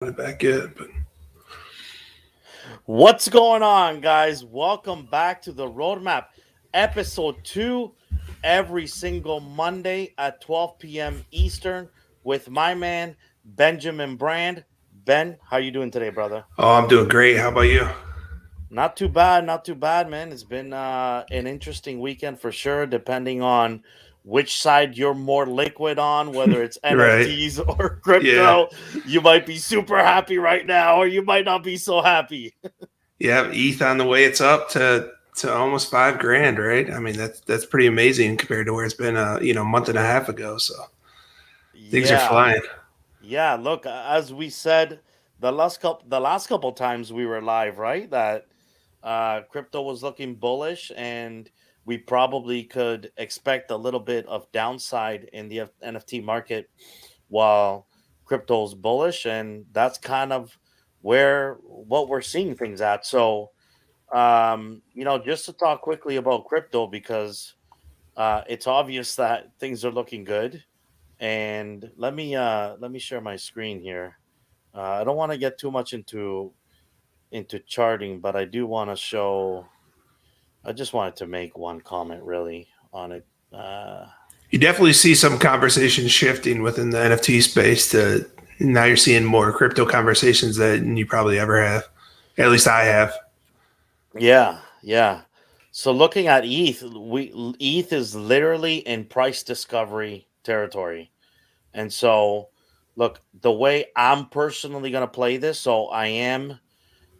it back yet, but What's going on, guys? Welcome back to the Roadmap, episode 2, every single Monday at 12 p.m. Eastern with my man, Benjamin Brand. Ben, how you doing today, brother? I'm doing great. How about you? Not too bad, man. It's been an interesting weekend for sure, depending on which side you're more liquid on, whether it's Right? NFTs or Yeah, crypto. You might be super happy right now, or you might not be so happy. yeah. ETH on the way. It's up to almost 5 grand, right? I mean, that's pretty amazing compared to where it's been month and a half ago. So things are Yeah, flying. yeah. Look, as we said the last couple times we were live, right? That crypto was looking bullish, and we probably could expect a little bit of downside in the NFT market while crypto's bullish, and that's kind of where what we're seeing things at. So, just to talk quickly about crypto because it's obvious that things are looking good. And let me share my screen here. I don't want to get too much into charting, but I do want to show. I just wanted to make one comment really on it. You definitely see some conversation shifting within the NFT space. To now, you're seeing more crypto conversations than you probably ever have. At least I have. Yeah, yeah. So looking at ETH is literally in price discovery territory, and so look, the way I'm personally gonna play this, so I am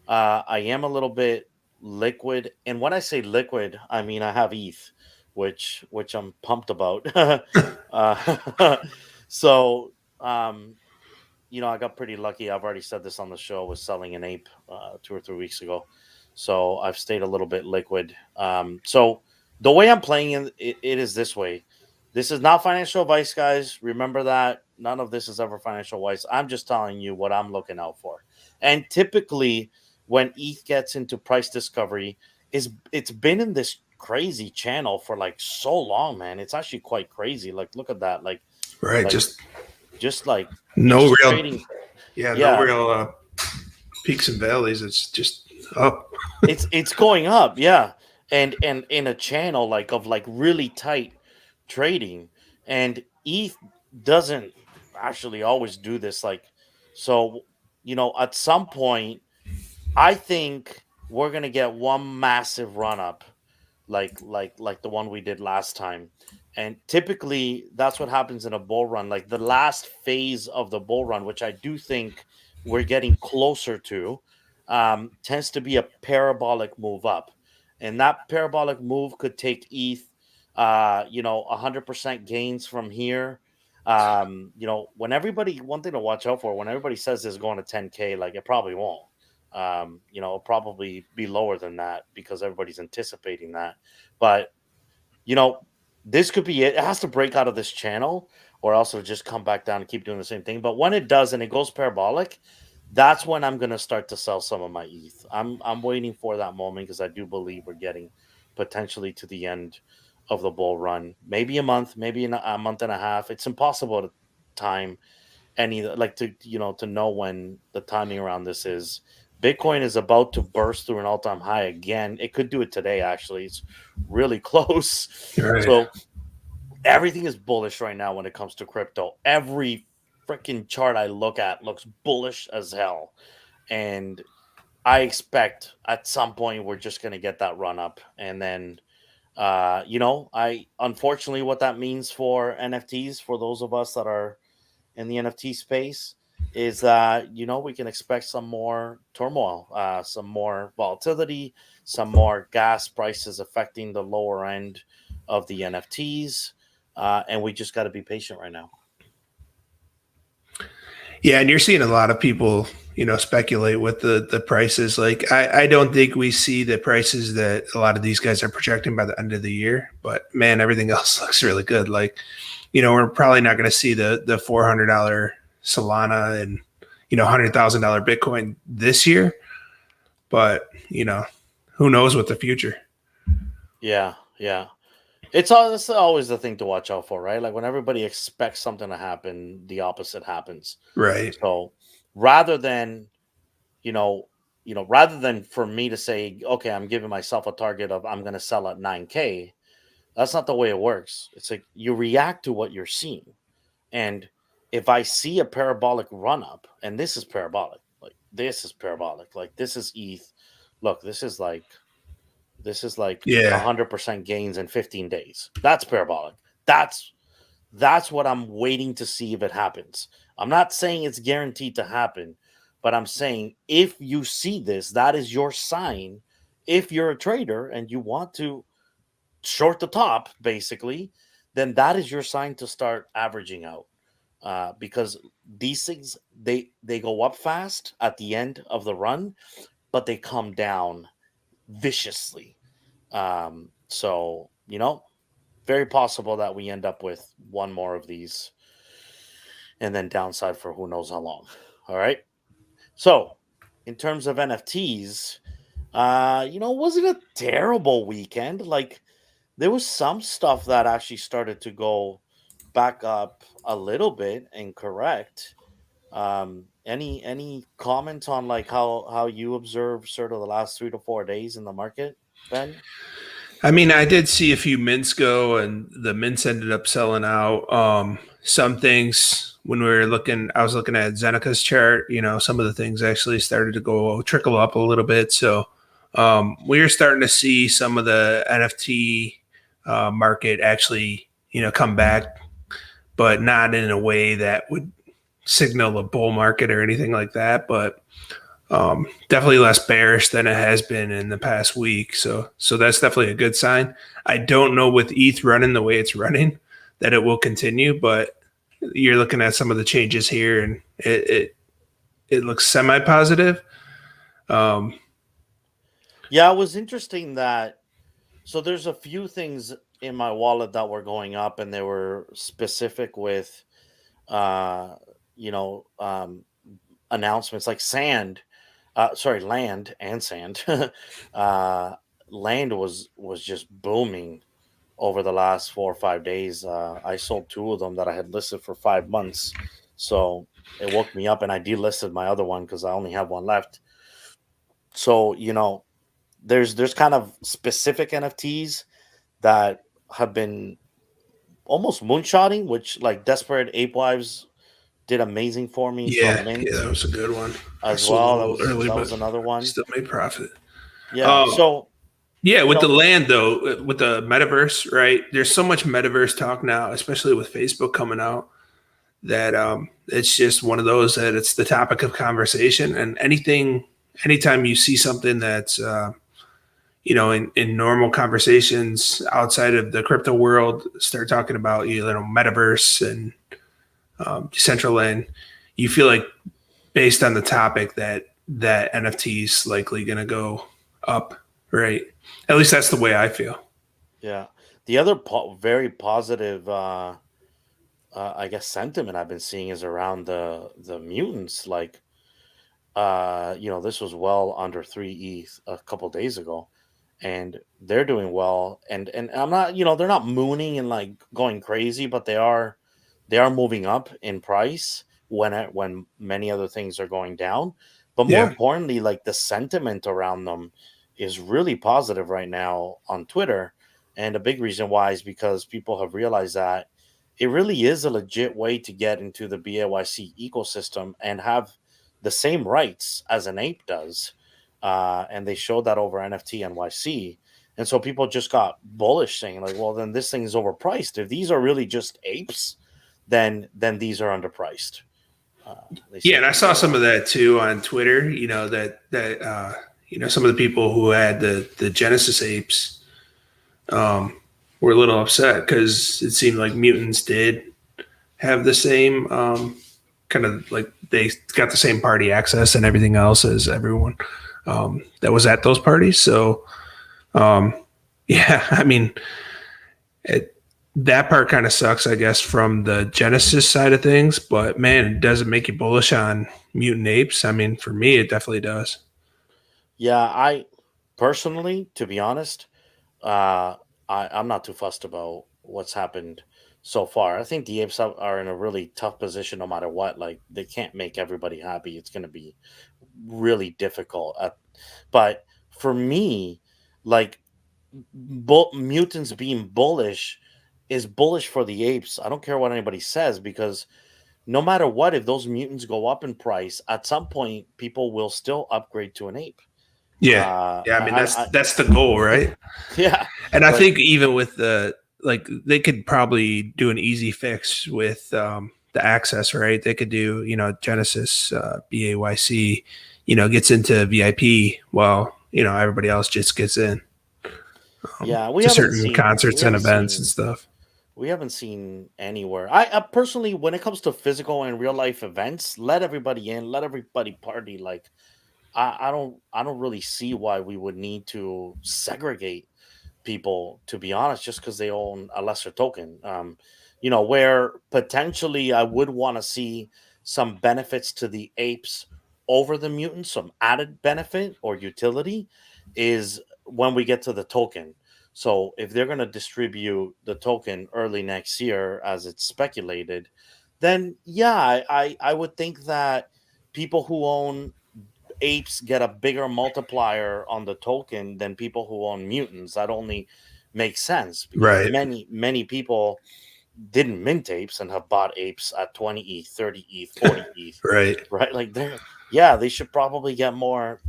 a little bit liquid, and when I say liquid, I mean I have ETH, which I'm pumped about. So um, I got pretty lucky. I've already said this on the show. Was selling an ape 2 or 3 weeks ago, so I've stayed a little bit liquid. So the way I'm playing it is this way. This is not financial advice, guys. Remember that none of this is ever financial advice. I'm just telling you what I'm looking out for. And typically, when ETH gets into price discovery, it's been in this crazy channel for like so long, man. It's actually quite crazy. Like, look at that. Right? Like Just just like no it's real, trading. yeah, no Yeah, real peaks and valleys. It's just up. it's going up. Yeah, and in a channel of really tight trading, and ETH doesn't actually always do this. So at some point, I think we're gonna get one massive run up, like the one we did last time. And typically, that's what happens in a bull run. Like the last phase of the bull run, which I do think we're getting closer to, tends to be a parabolic move up, and that parabolic move could take ETH, 100% gains from here. When everybody, one thing to watch out for, when everybody says it's going to 10K, like it probably won't. It'll probably be lower than that because everybody's anticipating that. But you know, this could be it. It has to break out of this channel, or else it'll just come back down and keep doing the same thing. But when it does and it goes parabolic, that's when I'm gonna start to sell some of my ETH. I'm waiting for that moment because I do believe we're getting potentially to the end of the bull run. Maybe a month, maybe in a month and a half. It's impossible to time any like to know when the timing around this is. Bitcoin is about to burst through an all-time high again. It could do it today, actually. It's really close. Right. So everything is bullish right now when it comes to crypto. Every freaking chart I look at looks bullish as hell. And I expect at some point we're just gonna get that run up. And then I unfortunately what that means for NFTs for those of us that are in the NFT space is that we can expect some more turmoil, some more volatility, some more gas prices affecting the lower end of the NFTs, and we just got to be patient right now. Yeah, and you're seeing a lot of people, speculate with the prices. Like I don't think we see the prices that a lot of these guys are projecting by the end of the year. But man, everything else looks really good. Like, we're probably not going to see the $400 Solana and $100,000 Bitcoin this year. But who knows what the future? Yeah, yeah. It's always the thing to watch out for, right? Like when everybody expects something to happen, the opposite happens. Right. So rather than you know rather than for me to say, okay, I'm giving myself a target of I'm going to sell at 9K. That's not the way it works. It's like you react to what you're seeing. And if I see a parabolic run up, and this is parabolic, like this is ETH. Look, this is like Yeah. 100% gains in 15 days. That's parabolic. That's that's what I'm waiting to see if it happens. I'm not saying it's guaranteed to happen, but I'm saying if you see this, that is your sign. If you're a trader and you want to short the top, basically, then that is your sign to start averaging out. Because these things they go up fast at the end of the run, but they come down viciously. So very possible that we end up with one more of these and then downside for who knows how long. All right. So, in terms of NFTs, it wasn't a terrible weekend. Like there was some stuff that actually started to go back up a little bit and correct. Any comments on like how you observe sort of the last 3 to 4 days in the market, Ben? I mean, I did see a few mints go, and the mints ended up selling out. Some things when we were looking, I was looking at Zenica's chart. Some of the things actually started to go trickle up a little bit. So we are starting to see some of the NFT market actually, come back, but not in a way that would signal a bull market or anything like that. But definitely less bearish than it has been in the past week. So that's definitely a good sign. I don't know with ETH running the way it's running that it will continue, but you're looking at some of the changes here, and it looks semi positive. Um, Yeah, it was interesting that so there's a few things in my wallet that were going up and they were specific with uh you know announcements like land and sand. uh Land was just booming over the last 4 or 5 days. I sold two of them that I had listed for 5 months, so it woke me up and I delisted my other one because I only have one left. So there's kind of specific NFTs that have been almost moonshotting, which like Desperate Ape Wives did amazing for me from yeah, Mint that was a good one. I as sold a well. That little was early, that but was another one. still made profit. Yeah. Um, So yeah, you with the know, land though, with the metaverse, right? There's so much metaverse talk now, especially with Facebook coming out, that it's just one of those that it's the topic of conversation. And anytime you see something that's in normal conversations outside of the crypto world, start talking about metaverse and Decentraland, you feel like based on the topic that NFTs likely going to go up, right? At least that's the way I feel. yeah. The other very positive, I guess, sentiment I've been seeing is around the mutants. Like, this was well under 3 ETH a couple days ago, and they're doing well. And I'm not, they're not mooning and like going crazy, but they are moving up in price when many other things are going down. But more Yeah, importantly, like the sentiment around them is really positive right now on Twitter. And a big reason why is because people have realized that it really is a legit way to get into the BAYC ecosystem and have the same rights as an ape does. And they showed that over NFT NYC. And so people just got bullish saying, like, well, then this thing is overpriced. If these are really just apes, then these are underpriced. They yeah, say and I saw some of that too on Twitter. Some of the people who had the Genesis apes were a little upset because it seemed like mutants did have the same kind of like they got the same party access and everything else as everyone that was at those parties. So um, yeah, I mean, it, that part kind of sucks, I guess, from the Genesis side of things. But man, does it make you bullish on mutant apes? I mean, for me, it definitely does. yeah, I personally, to be honest, uh, I'm not too fussed about what's happened so far. I think the apes are in a really tough position no matter what. Like they can't make everybody happy. It's going to be really difficult. But for me, like mutants being bullish is bullish for the apes. I don't care what anybody says because no matter what, if those mutants go up in price, at some point people will still upgrade to an ape. Yeah. Yeah, I mean that's the goal, right? Yeah, And I like think even with the like they could probably do an easy fix with the access, right? They could do, Genesis BAYC, gets into VIP while, everybody else just gets in yeah, to certain concerts and events and stuff. we haven't seen anywhere. I personally, when it comes to physical and real life events, let everybody in, let everybody party. Like I don't really see why we would need to segregate people, to be honest, just because they own a lesser token. Where potentially I would want to see some benefits to the apes over the mutants, some added benefit or utility is when we get to the token. So if they're going to distribute the token early next year, as it's speculated, then yeah, I would think that people who own apes get a bigger multiplier on the token than people who own mutants. That only makes sense because Right. many people didn't mint apes and have bought apes at 20 ETH, 30 ETH, 40 ETH, Right. right? Like yeah, they should probably get more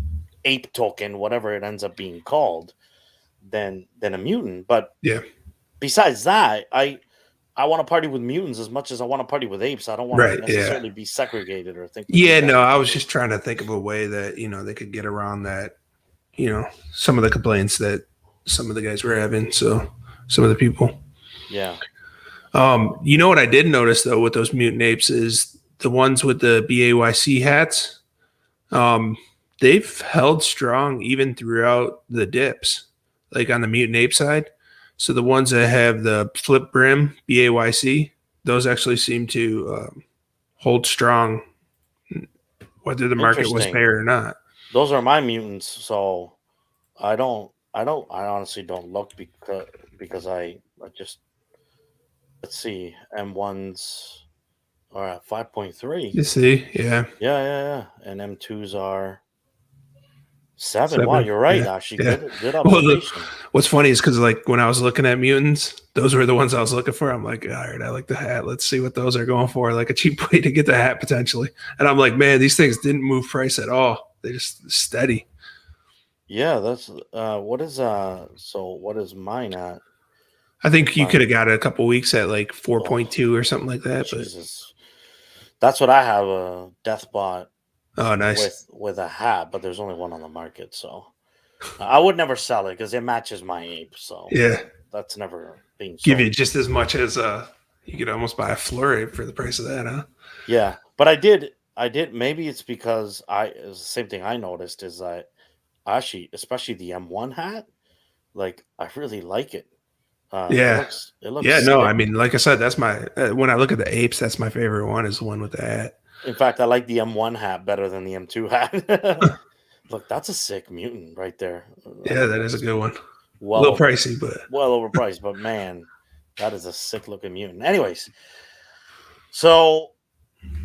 ape token, whatever it ends up being called, than a mutant. But Yeah. besides that, I want to party with mutants as much as I want to party with apes. I don't want to Right. Yeah. necessarily be segregated or think that Yeah, there's no, any I was difference. just trying to think of a way that, they could get around that, some of the complaints that some of the guys were having. So some of the people. Yeah. You know what I did notice though with those mutant apes is the ones with the BAYC hats. Um, they've held strong even throughout the dips, like on the mutant ape side. So the ones that have the flip brim BAYC, those actually seem to hold strong, whether the market was Interesting. bear or not. Those are my mutants, so I honestly don't look because I just, let's see, M1s are at 5.3. You see, yeah, Yeah, yeah, yeah. And M2s are 7. Wow, 7, you're right, yeah, actually. yeah. Good Well, observation. what's funny is because like when I was looking at mutants, those were the ones I was looking for. I'm like, all right, I like the hat. Let's see what those are going for. Like a cheap way to get the hat potentially. And I'm like, man, these things didn't move price at all. They just steady. Yeah, that's what is mine at? I think you could Mine, have got it a couple weeks at like oh 4.2 or something like that. But Jesus. That's what I have, a Deathbot oh, nice. with a hat, but there's only one on the market, so I would never sell it because it matches my ape, so Yeah, that's never being give you sold. just as much as you could almost buy a flurry for the price of that, huh? Yeah, but I did. Maybe it's because it's the same thing I noticed is that actually, especially the M1 hat, like I really like it. Yeah. It looks Yeah, no, I sick. mean, like I said, that's my when I look at the apes, that's my favorite one is the one with the hat. In fact, I like the M1 hat better than the M2 hat. Look, that's a sick mutant right there. Yeah, that is a That's good one. A well little over pricey, but well overpriced, but man, that is a sick looking mutant. Anyways, so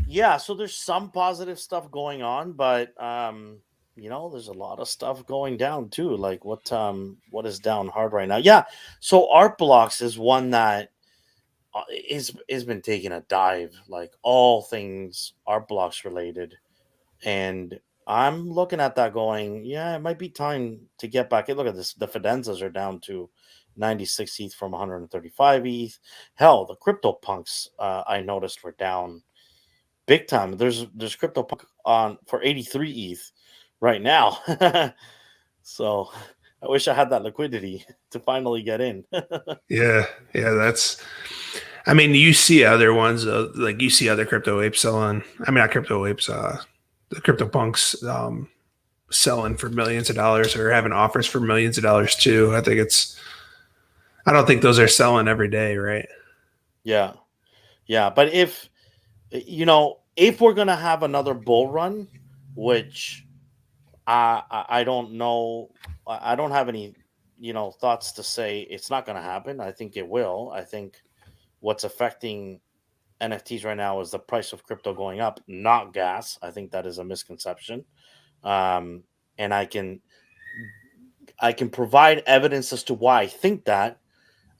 yeah, so there's some positive stuff going on, but there's a lot of stuff going down too. Like what is down hard right now? Yeah, so art blocks is one that is been taking a dive, like all things art blocks related, and I'm looking at that going, yeah, it might be time to get back. Hey, look at this. The Fidenzas are down to 96 ETH from 135 ETH. Hell, the crypto punks I noticed were down big time. There's crypto punk on for 83 ETH right now. So I wish I had that liquidity to finally get in. yeah, yeah, that's. I mean, you see other ones like you see other crypto apes selling. I mean, not crypto apes, the crypto punks selling for millions of dollars or having offers for millions of dollars too. I think it's. I don't think those are selling every day, right? Yeah. Yeah, but if we're going to have another bull run, which I don't know. I don't have any, thoughts to say it's not going to happen. I think it will. I think what's affecting NFTs right now is the price of crypto going up, not gas. I think that is a misconception. Um, and I can provide evidence as to why I think that.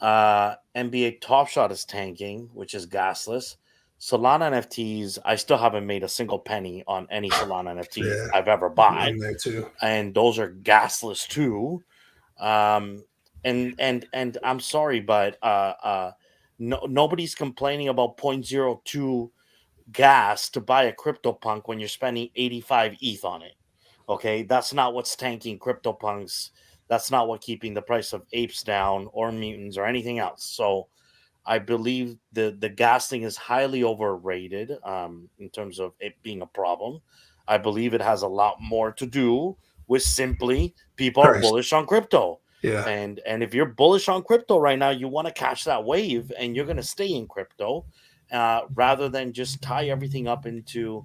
NBA Top Shot is tanking, which is gasless. Solana NFTs, I still haven't made a single penny on any Solana NFT Yeah, I've ever bought, I'm there too. and those are gasless too. Um, and I'm sorry, but nobody's complaining about 0.02 gas to buy a CryptoPunk when you're spending 85 ETH on it. Okay, that's not what's tanking CryptoPunks. That's not what keeping the price of apes down or mutants or anything else. So I believe the gas thing is highly overrated in terms of it being a problem. I believe it has a lot more to do with simply people are Price. bullish on crypto. Yeah. And if you're bullish on crypto right now, you want to catch that wave and you're going to stay in crypto rather than just tie everything up into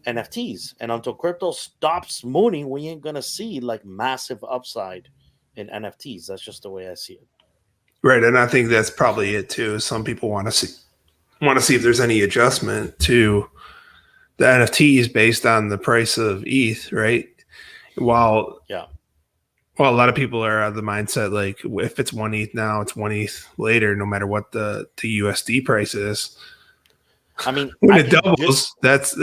NFTs. And until crypto stops mooning, we ain't going to see like massive upside in NFTs. That's just the way I see it. Right. And I think that's probably it too. Some people want to see if there's any adjustment to the NFTs based on the price of ETH, right? While Yeah. a lot of people are of the mindset like if it's one ETH now, it's one ETH later, no matter what the USD price is. I mean, When I it can doubles, that's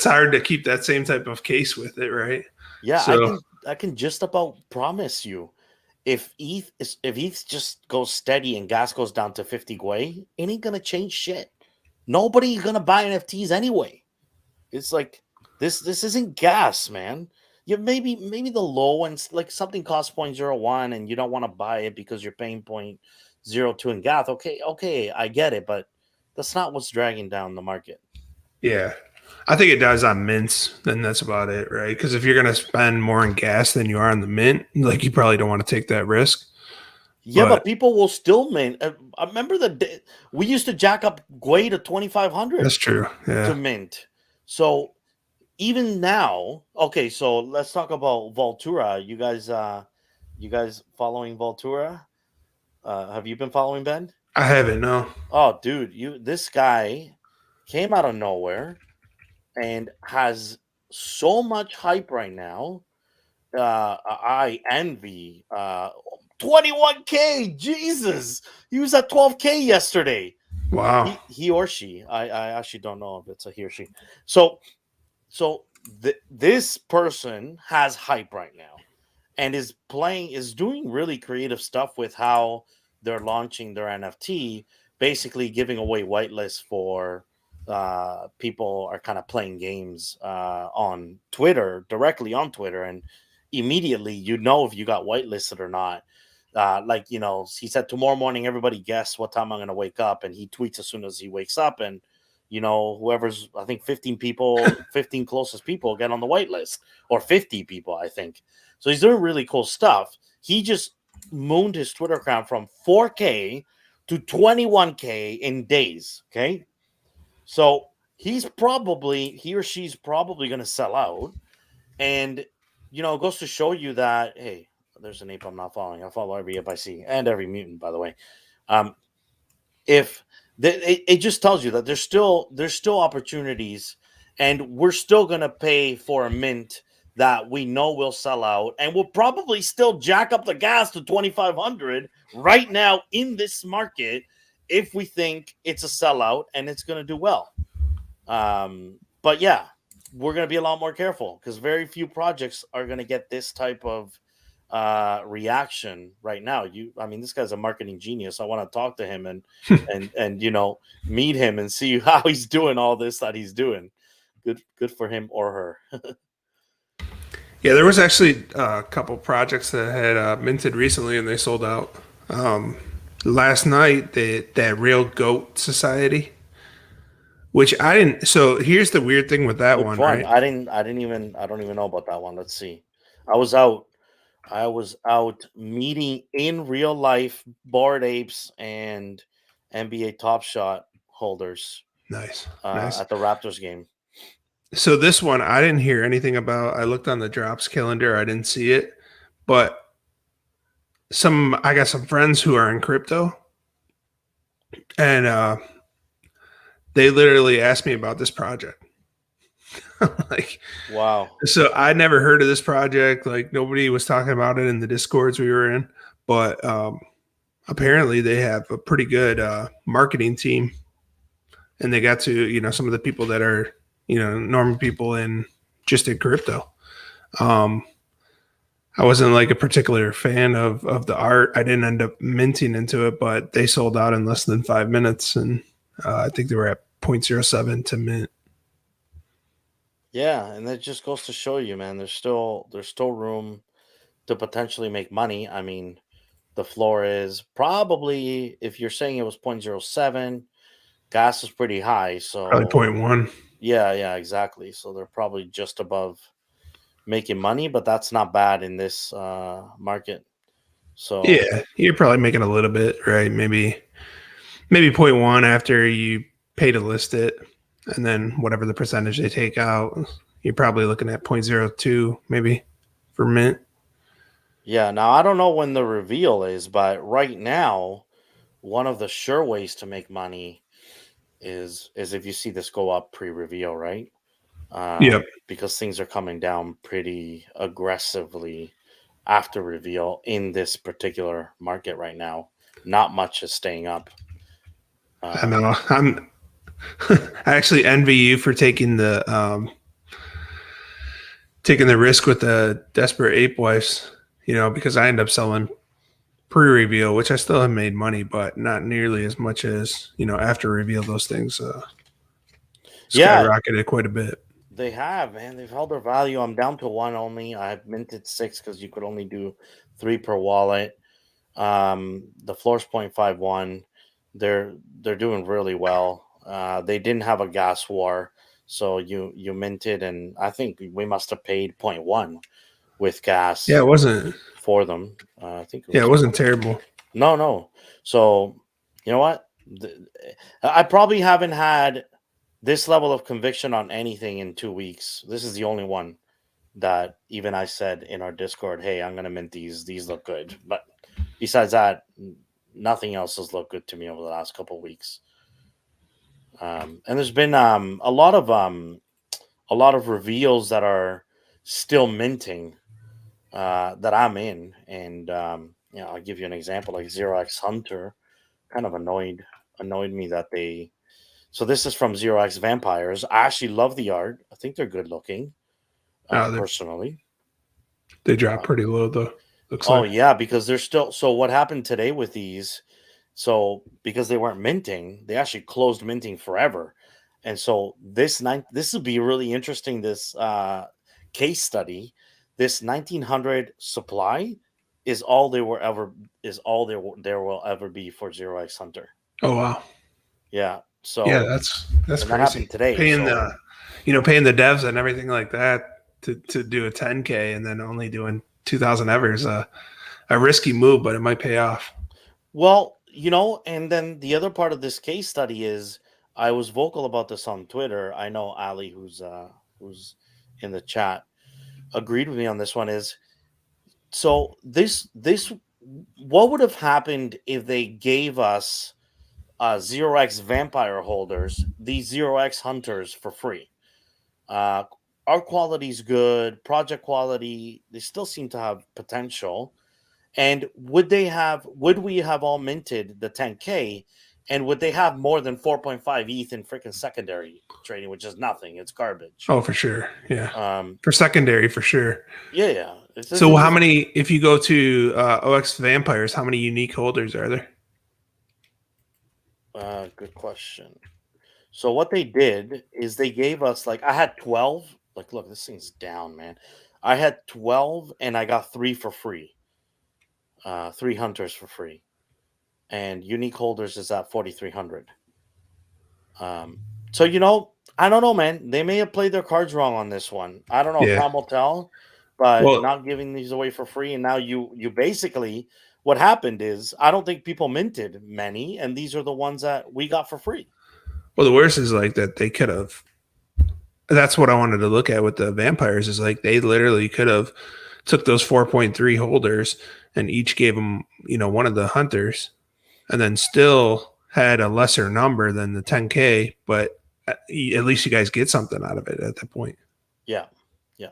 hard to keep that same type of case with it, right? yeah, So I can just about promise you if ETH just goes steady and gas goes down to 50 Gwei, it ain't gonna change shit. Nobody's gonna buy NFTs anyway. It's like this isn't gas, man. Yeah, maybe the low ones like something costs 0.01 and you don't want to buy it because you're paying 0.02 in gas. Okay, I get it, but that's not what's dragging down the market. yeah, I think it does on mints. Then that's about it, right? Because if you're gonna spend more in gas than you are on the mint, like you probably don't want to take that risk. Yeah, But but people will still mint. I remember we used to jack up Gwei to 2,500 that's true. to Yeah, mint. So even now, okay, so let's talk about Voltura. You guys following Voltura? Have you been following Ben? I haven't. No. Oh, dude, this guy came out of nowhere and has so much hype right now. I envy 21K. Jesus, he was at 12K yesterday. Wow. He or she. I actually don't know if it's a he or she. So this person has hype right now and is doing really creative stuff with how they're launching their NFT, basically giving away whitelists for people are kind of playing games on Twitter, directly on Twitter, and immediately you know if you got whitelisted or not. Like, you know, he said tomorrow morning, everybody guess what time I'm going to wake up, and he tweets as soon as he wakes up, and you know, whoever's, I think 15 people, 15 closest people get on the whitelist, or 50 people, I think. So he's doing really cool stuff. He just mooned his Twitter account from 4K to 21K in days. Okay. So he or she's probably going to sell out. And, you know, it goes to show you that, hey, there's an ape I'm not following. I follow every ape I see and every mutant, by the way. If it just tells you that there's still opportunities, and we're still going to pay for a mint that we know will sell out, and we'll probably still jack up the gas to 2,500 right now in this market if we think it's a sellout and it's going to do well. But yeah, we're going to be a lot more careful because very few projects are going to get this type of reaction right now. I mean, this guy's a marketing genius. I want to talk to him and you know, meet him and see how he's doing all this that he's doing. Good for him or her. Yeah, there was actually a couple projects that had minted recently and they sold out. Um, Last night, that Real Goat Society, which I didn't. So here's the weird thing with that Which one, one? right? I don't even know about that one. Let's see. I was out. I was out meeting in real life Bored Apes and NBA Top Shot holders Nice, nice. at the Raptors game. So this one I didn't hear anything about. I looked on the drops calendar, I didn't see it, but I got some friends who are in crypto, and they literally asked me about this project. Like, Wow. so I never heard of this project. Like nobody was talking about it in the discords we were in, but apparently they have a pretty good marketing team, and they got to some of the people that are normal people in just in crypto. Um, I wasn't like a particular fan of the art. I didn't end up minting into it, but they sold out in less than 5 minutes, and I think they were at 0.07 to mint. Yeah, and that just goes to show you, man, there's still room to potentially make money. I mean, the floor is probably, if you're saying it was 0.07, gas is pretty high. Probably So point 0.1. yeah, yeah, exactly. So they're probably just above making money, but that's not bad in this market. So Yeah, you're probably making a little bit, right? Maybe point 0.1 after you pay to list it, and then whatever the percentage they take out, you're probably looking at 0.02 maybe for mint. yeah, now I don't know when the reveal is, but right now, one of the sure ways to make money is if you see this go up pre-reveal, right? Yep. Because things are coming down pretty aggressively after reveal in this particular market right now. Not much is staying up. I know. Um, I actually envy you for taking the risk with the desperate ape wives, because I end up selling pre-reveal, which I still have made money, but not nearly as much as after reveal. Those things yeah, skyrocketed quite a bit. they have, man. They've held their value. I'm down to one only. I've minted six because you could only do three per wallet. The floor's 0.51. They're doing really well. They didn't have a gas war, so you minted, and I think we must have paid zero point 0.1 with Yeah, gas it wasn't. for them. I think it Yeah, it was wasn't terrible. no, no. So you know what? I probably haven't had this level of conviction on anything in 2 weeks. This is the only one that even I said in our Discord, "Hey, I'm gonna mint these. These look good." But besides that, nothing else has looked good to me over the last couple of weeks. And there's been a lot of reveals that are still minting that I'm in, and I'll give you an example like Zero X Hunter. Kind of annoyed me that they. So this is from Zero X Vampires. I actually love the art. I think they're good looking, No, personally. they dropped Uh, pretty low though. Looks oh like. yeah, because they're still. So what happened today with these? So because they weren't minting, they actually closed minting forever. And so this would be really interesting. This case study, this 1900 supply is all there will ever be for Zero X Hunter. Oh wow. Yeah. Yeah, So that's and that crazy. happened today. Paying So the devs and everything like that to do a 10K and then only doing 2,000 ever is a risky move, but it might pay off. well, and then the other part of this case study is I was vocal about this on Twitter. I know Ali, who's in the chat, agreed with me on this one. Is so this what would have happened if they gave us Zero X Vampire holders these Zero X Hunters for free? Uh, our quality's good, project quality. They still seem to have potential. And would we have all minted the 10K? And would they have more than 4.5 ETH in freaking secondary trading, which is nothing? It's garbage. Oh, for sure. Yeah. Um, For secondary, for sure. yeah, yeah. So how many, if you go to OX Vampires, how many unique holders are there? Good question. So what they did is they gave us like I had 12. Like, look, this thing's down, man. I had 12 and I got three for free. Three hunters for free. And unique holders is at 4,300. So I don't know, man. They may have played their cards wrong on this one. I don't know. Yeah. Time will tell. But Well, not giving these away for free, and now you basically what happened is I don't think people minted many, and these are the ones that we got for free. the worst is like that they could have. That's what I wanted to look at with the vampires is like they literally could have took those 4.3 holders and each gave them, one of the hunters and then still had a lesser number than the 10K, but at least you guys get something out of it at that point. Yeah. Yeah.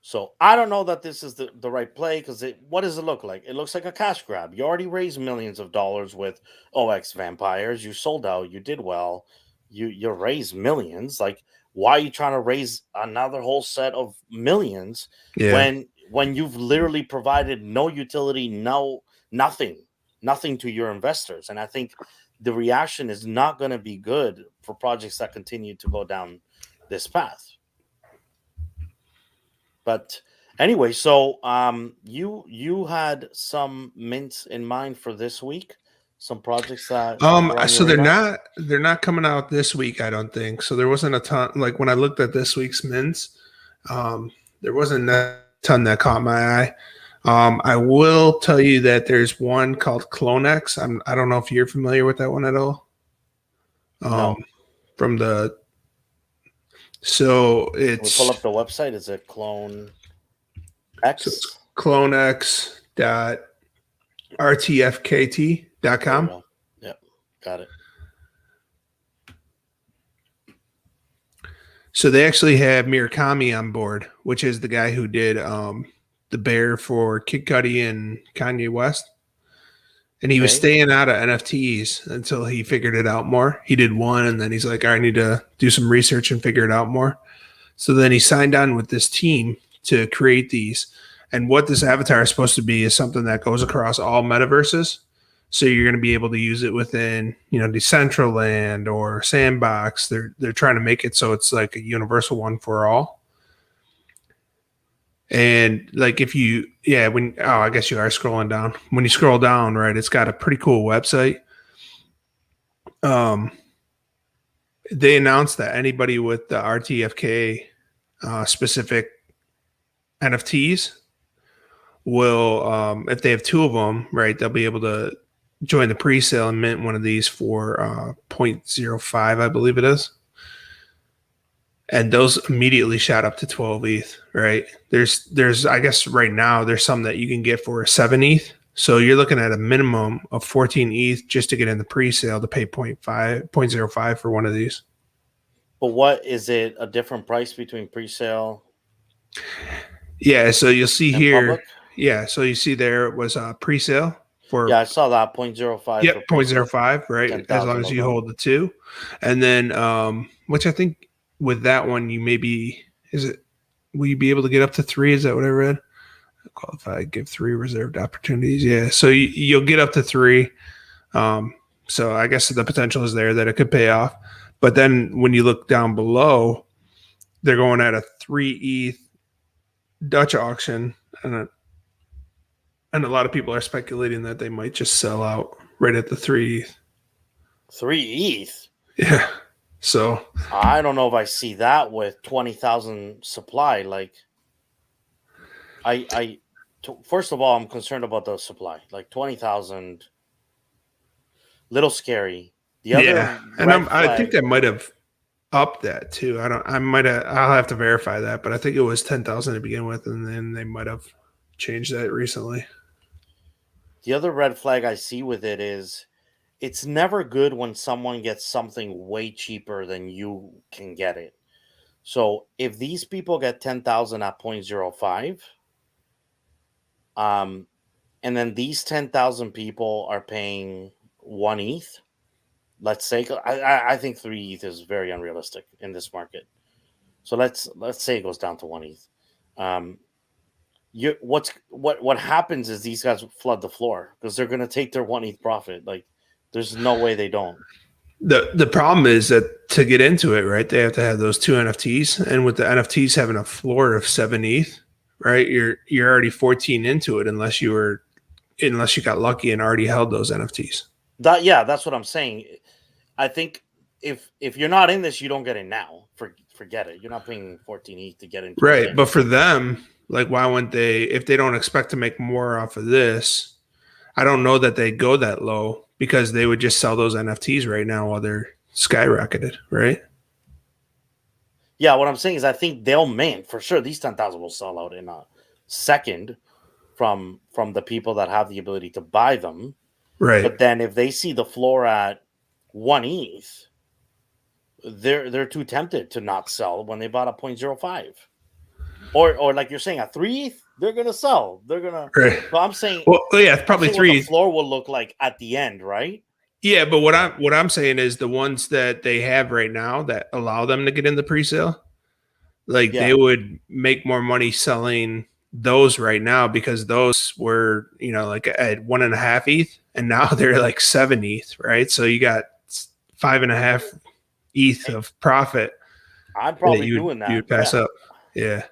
So I don't know that this is the right play because what does it look like? It looks like a cash grab. You already raised millions of dollars with OX Vampires. You sold out. You did well. You raised millions. Like, why are you trying to raise another whole set of millions Yeah. when you've literally provided no utility, nothing to your investors? And I think the reaction is not going to be good for projects that continue to go down this path. But anyway, so you had some mints in mind for this week, some projects that were on your So radar. they're not coming out this week, I don't think. So there wasn't a ton. Like when I looked at this week's mints, there wasn't a ton that caught my eye. I will tell you that there's one called Clonex. I don't know if you're familiar with that one at all. No, From the so we pull it's up the website. Is it Clone so it's X? There you clonex.rtfkt.com. go. Yep, got it. So they actually have Murakami on board, which is the guy who did the bear for Kid Cudi and Kanye West. And he was Okay. staying out of NFTs until he figured it out more. He did one and then he's like, I need to do some research and figure it out more. So then he signed on with this team to create these. And what this avatar is supposed to be is something that goes across all metaverses. So you're going to be able to use it within, Decentraland or Sandbox. They're trying to make it so it's like a universal one for all. And like if you, yeah, I guess you are scrolling down. When you scroll down, right, it's got a pretty cool website. Um, they announced that anybody with the RTFK specific NFTs will, if they have two of them, right, they'll be able to join the pre-sale and mint one of these for 0.05, I believe it is. And those immediately shot up to 12 ETH, right? There's I guess right now there's some that you can get for 7 ETH. So you're looking at a minimum of 14 ETH just to get in the pre-sale to pay 0.05 for one of these. But what is it? A different price between pre-sale Yeah, so you'll see and here. public? Yeah, so you see there it was a pre-sale for Yeah, I saw that 0.05 yep, for zero point zero pre-sale, 0.05, right? As long 10,000 as of you them. hold the two. And then which I think with that one you maybe will you be able to get up to 3? Is that what I read? Qualified, give 3 reserved opportunities. Yeah, so you'll get up to 3. So I guess the potential is there that it could pay off. But then when you look down below, they're going at a 3 ETH Dutch auction, and a lot of people are speculating that they might just sell out right at the 3 ETH. 3 ETH. Yeah. So I don't know if I see that with 20,000 supply. Like, first of all, I'm concerned about the supply. Like 20,000, little scary. The yeah, other and red I think flag, that might have upped that too. I might have. I'll have to verify that, but I think it was 10,000 to begin with, and then they might have changed that recently. the other red flag I see with it is it's never good when someone gets something way cheaper than you can get it. So if these people get 10,000 at 0.05, um, and then these 10,000 people are paying 1 ETH, let's say, I think 3 ETH is very unrealistic in this market. So let's say it goes down to 1 ETH. Um, what happens is these guys flood the floor because they're going to take their 1 ETH profit. Like, there's no way they don't. The problem is that to get into it, right, they have to have those 2 NFTs, and with the NFTs having a floor of 7 ETH, right, you're already 14 into it unless you got lucky and already held those NFTs. That's what I'm saying. I think if you're not in this, you don't get in now. Forget it. You're not paying 14 ETH to get into a Right, thing. but for them, like why wouldn't they if they don't expect to make more off of this? I don't know that they go that low because they would just sell those NFTs right now while they're skyrocketed, right? Yeah, what I'm saying is I think they'll mint for sure. These 10,000 will sell out in a second from the people that have the ability to buy them. Right. But then if they see the floor at 1 ETH, they're too tempted to not sell when they bought a 0.05. Or like you're saying, a 3 ETH, they're gonna sell. They're gonna. Right. So I'm saying Well, yeah, it's probably what the 3. floor will look like at the end, right? Yeah, but what I'm saying is the ones that they have right now that allow them to get in the pre-sale, like they Yeah. would make more money selling those right now because those were, like at 1.5 ETH and now they're like 7 ETH, right? So you got 5.5 ETH of profit I'm that probably doing you that. would pass Yeah. up. Yeah.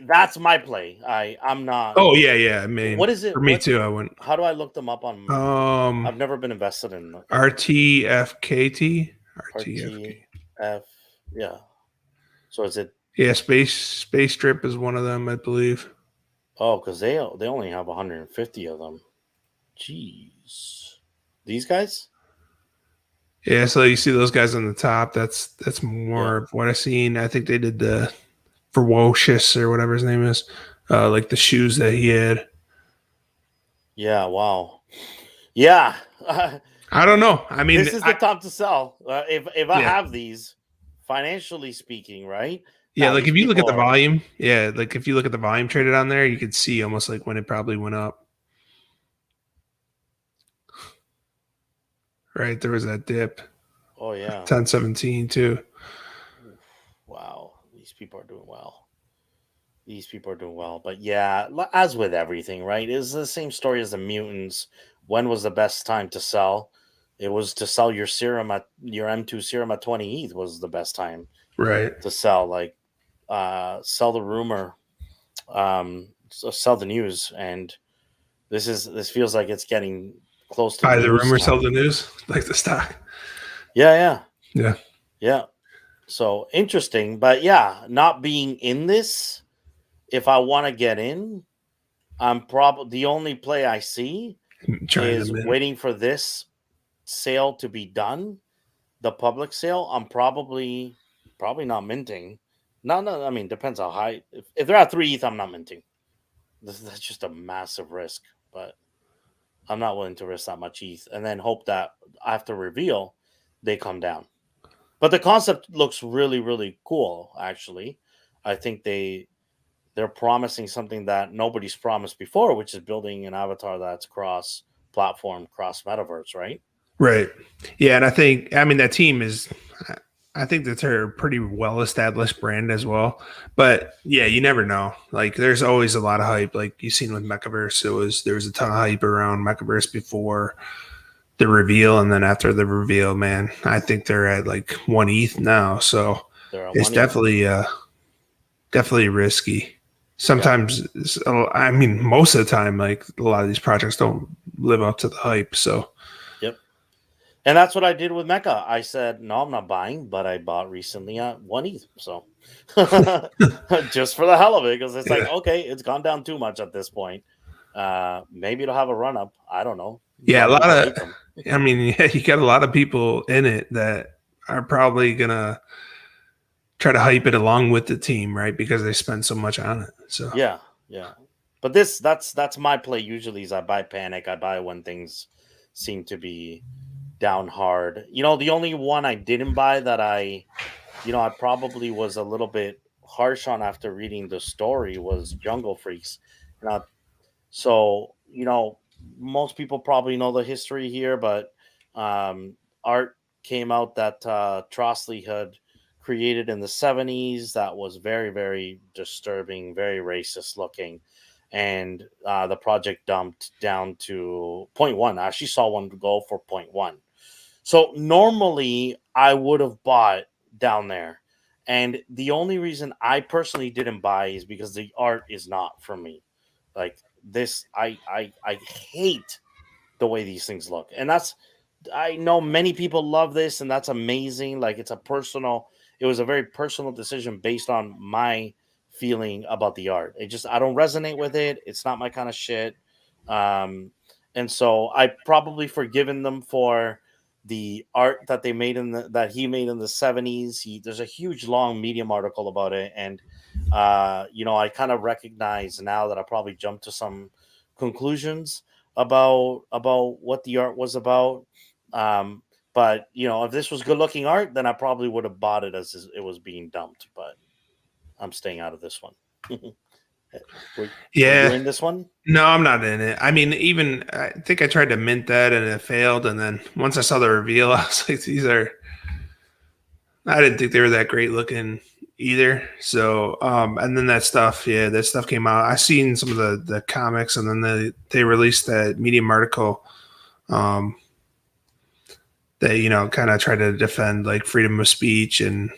That's my play. I'm not. Oh yeah, yeah. I What mean, is it? for me What? too, I wouldn't. How do I look them up on? Um, I've never been invested in RTFKT, RTFK. RTF. Yeah. So is it? Yeah, Space Strip is one of them, I believe. Oh, because they only have 150 of them. Jeez. These guys? Yeah, so you see those guys on the top. That's Yeah. more of what I've seen. I think they did the Ferocious or whatever his name is, like the shoes that he had. Yeah. Wow. Yeah. I don't know. I mean, This is the time to sell. If I yeah, have these, financially speaking, right yeah. now, Like these if you look at people the are. volume, yeah, like if you look at the volume traded on there, you could see almost like when it probably went up. Right, there was that dip, Oh yeah. 1017 too. Oof, wow. These people are doing well. These people are doing well. But yeah, as with everything, right? It's the same story as the mutants. When was the best time to sell? It was to sell your serum at your M2 serum at 20 ETH was the best time Right, to sell. Like sell the rumor, so sell the news, and this feels like it's getting close to the buy the news rumor, now. sell the news, like the stock. Yeah, yeah, Yeah, yeah. So interesting, but yeah, not being in this, if I want to get in, I'm probably the only play I see trying is them in. waiting for this sale to be done, the public sale. I'm probably not minting. No, no, I mean depends how high. If they're at 3 ETH, I'm not minting. That's just a massive risk, but I'm not willing to risk that much ETH and then hope that after reveal they come down. But the concept looks really, really cool. Actually, I think they're promising something that nobody's promised before, which is building an avatar that's cross platform, cross metaverse, right? Right. Yeah, and I mean, that team is. I think that they're a pretty well established brand as well. But yeah, you never know. Like, there's always a lot of hype. Like you've seen with Mechaverse, there was a ton of hype around Mechaverse before the reveal, and then after the reveal, man, I think they're at like 1 ETH now. So They're at it's 1 ETH. definitely risky. Yeah. Sometimes, I mean, most of the time, like a lot of these projects don't live up to the hype. So Yep. And that's what I did with Mecca. I said, no, I'm not buying, but I bought recently at 1 ETH. So just for the hell of it, because it's like, yeah, okay, it's gone down too much at this point. Maybe it'll have a run up. I don't know. A yeah, lot a of lot people of. hate them. I mean, yeah, you got a lot of people in it that are probably gonna try to hype it along with the team, right? Because they spend so much on it. So Yeah, yeah. But that's my play usually is I buy panic. I buy when things seem to be down hard. The only one I didn't buy that I probably was a little bit harsh on after reading the story was Jungle Freaks. Now, so most people probably know the history here, but art came out that Trostley had created in the 70s that was very, very disturbing, very racist looking. And the project dumped down to point one. I actually saw one go for point one. So normally I would have bought down there. And the only reason I personally didn't buy is because the art is not for me. Like this, I hate the way these things look. And I know many people love this and that's amazing. Like it was a very personal decision based on my feeling about the art. I don't resonate with it. It's not my kind of shit. Um, and so I probably forgiven them for the art that that he made in the 70s. There's a huge long Medium article about it. And I kind of recognize now that I probably jumped to some conclusions about what the art was about. Um, But if this was good looking art, then I probably would have bought it as it was being dumped. But I'm staying out of this one. were, were you Yeah. in this one? No, I'm not in it. I mean, even I think I tried to mint that and it failed. And then once I saw the reveal, I was like, these are, I didn't think they were that great looking either. So, and then that stuff came out. I seen some of the comics, and then they released that Medium article, um, that kind of tried to defend like freedom of speech and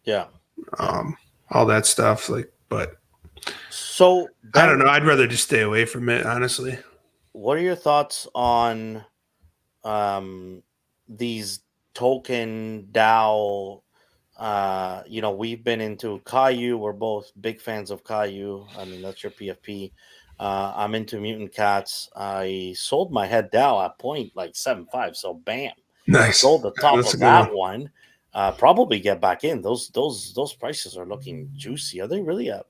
Yeah, yeah. um, all that stuff. Like, but So I don't Ben, know. I'd rather just stay away from it, honestly. what are your thoughts on um, these token DAO? We've been into Caillou. We're both big fans of Caillou. I mean, that's your PFP. I'm into Mutant Cats. I sold my head DAO at point like 7.5. So bam, Nice. sold the top That's a of good one. that one. Probably get back in. Those prices are looking juicy. Are they really up?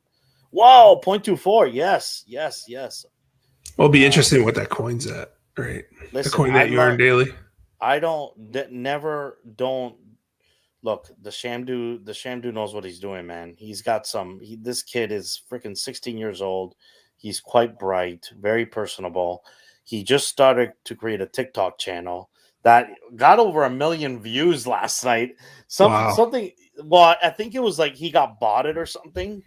Whoa, 0.24. Yes, yes, yes. Well, it'll be Uh, interesting what that coin's at, right? The listen, coin that you earn daily. I don't never don't look, the Shamdu knows what he's doing, man. He's got this kid is freaking 16 years old. He's quite bright, very personable. He just started to create a TikTok channel that got over 1 million views last night. Wow. Something well, I think it was like he got botted or something,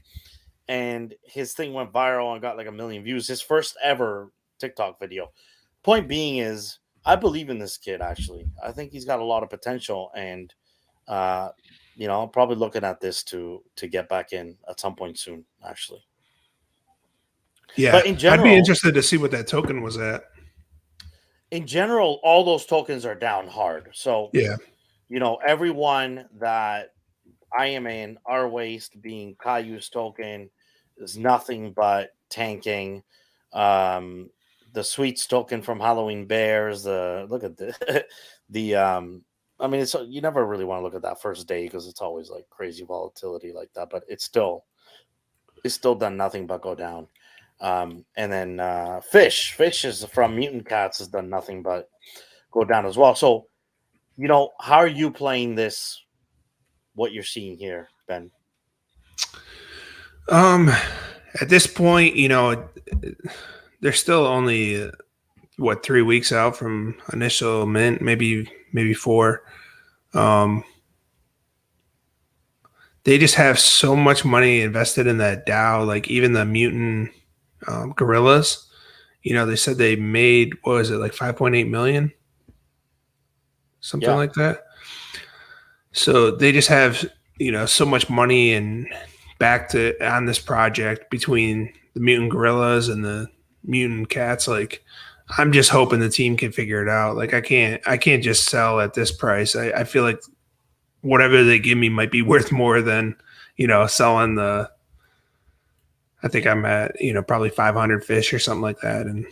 and his thing went viral and got like 1 million views. His first ever TikTok video. Point being is I believe in this kid actually. I think he's got a lot of potential, and uh, I'm probably looking at this to get back in at some point soon, actually. Yeah, But I'd be interested to see what that token was at. in general, all those tokens are down hard. So Yeah. everyone that I am in, our waste being Caillou's token, is nothing but tanking. Um, the sweets token from Halloween Bears. Look at the the I mean, you never really want to look at that first day because it's always like crazy volatility like that. But it's still done nothing but go down. And then fish is from Mutant Cats has done nothing but go down as well. So how are you playing this? What you're seeing here, Ben? Um, at this point, they're still only what 3 weeks out from initial mint, maybe four. Um, they just have so much money invested in that DAO. Like even the mutant gorillas, they said they made what was it like 5.8 million, something Yeah, like that. So they just have so much money and back to on this project between the mutant gorillas and the mutant cats. Like I'm just hoping the team can figure it out. Like I can't just sell at this price. I feel like whatever they give me might be worth more than selling the. I think I'm at probably 500 fish or something like that, and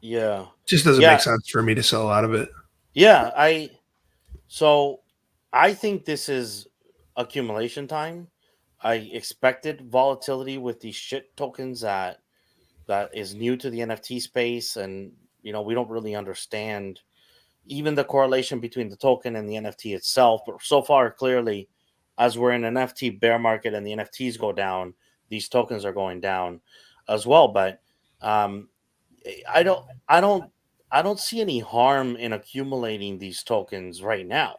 yeah, just doesn't make yeah, sense for me to sell out of it. yeah. So I think this is accumulation time. I expected volatility with these shit tokens that is new to the NFT space, and we don't really understand even the correlation between the token and the NFT itself. But so far, clearly, as we're in an NFT bear market and the NFTs go down, these tokens are going down as well. But um, I don't, I don't, I don't see any harm in accumulating these tokens right now.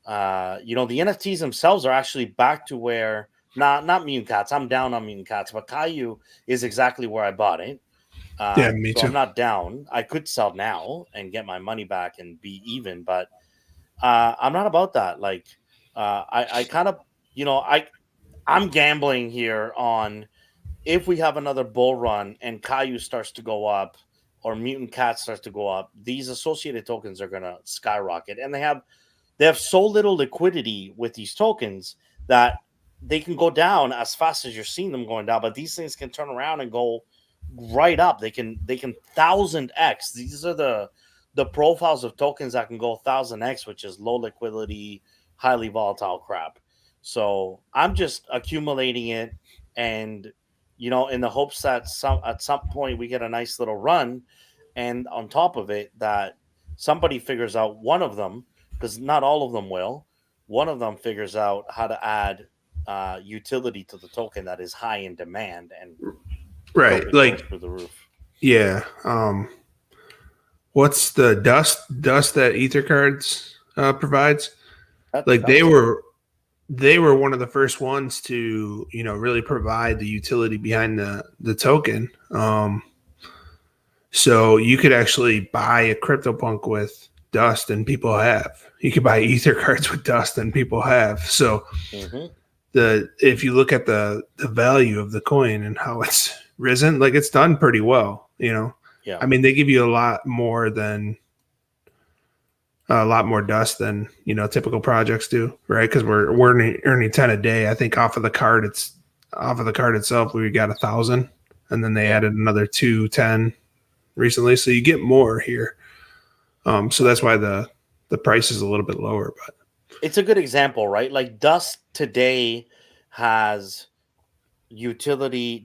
The NFTs themselves are actually back to where not Mutant Cats. I'm down on Mutant Cats, but Caillou is exactly where I bought it. Yeah, me So I'm too. not down. I could sell now and get my money back and be even, but I'm not about that. Like, I kind of, I'm gambling here on if we have another bull run and Caillou starts to go up or Mutant Cat starts to go up, these associated tokens are gonna skyrocket, and they have so little liquidity with these tokens that they can go down as fast as you're seeing them going down, but these things can turn around and go right up. They can 1000x. These are the profiles of tokens that can go 1000x, which is low liquidity, highly volatile crap. So I'm just accumulating it, and in the hopes that at some point we get a nice little run, and on top of it, that somebody figures out one of them, because not all of them will. One of them figures out how to add utility to the token that is high in demand, and the Right. token goes Like, through the roof. yeah. What's the dust that Ether cards provides? Like That was a they were one of the first ones to, really provide the utility behind the token. So you could actually buy a CryptoPunk with dust, and people have. You could buy Ether cards with dust, and people have. So mm-hmm. the if you look at the value of the coin and how it's risen, like it's done pretty well. Yeah. I mean, they give you a lot more dust than typical projects do, right? Because we're earning 10 a day. I think off of the card itself we got 1,000, and then they Yeah. added another 210 recently, so you get more here. So that's why the price is a little bit lower. But It's a good example, right? Like Dust today has